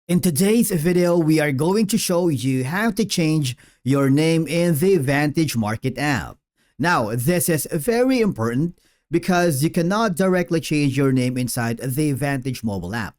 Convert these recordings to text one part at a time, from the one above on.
In today's video, we are going to show you how to change your name in the Vantage Market app. Now, this is very important because you cannot directly change your name inside the Vantage mobile app.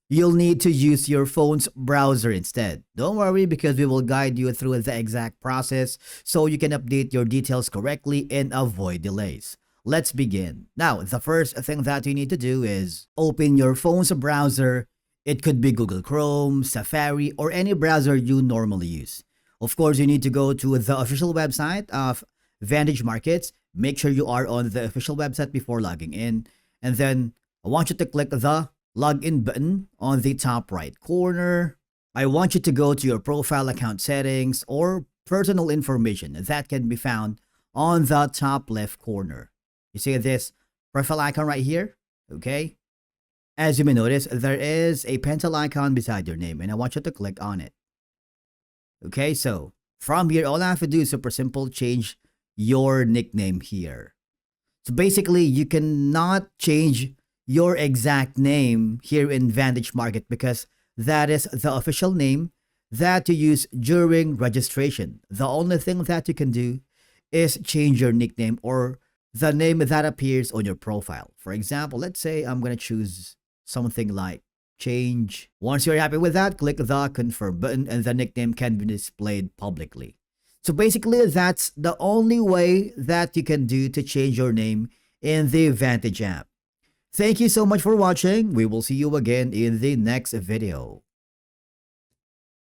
You'll need to use your phone's browser instead. Don't worry because we will guide you through the exact process so you can update your details correctly and avoid delays. Let's begin. Now, the first thing that you need to do is open your phone's browser. It could be Google Chrome, Safari, or any browser you normally use. Of course, you need to go to the official website of Vantage Markets. Make sure you are on the official website before logging in. And then I want you to click the login button on the top right corner. I want you to go to your profile account settings or personal information that can be found on the top left corner. You see this profile icon right here? Okay. As you may notice, there is a pencil icon beside your name and I want you to click on it. Okay, so from here, all I have to do is super simple, change your nickname here. So basically, you cannot change your exact name here in Vantage Market because that is the official name that you use during registration. The only thing that you can do is change your nickname or the name that appears on your profile. For example, let's say I'm going to choose something like change. Once you're happy with that, click the confirm button and the nickname can be displayed publicly. So basically, that's the only way that you can do to change your name in the Vantage app. Thank you so much for watching. We will see you again in the next video.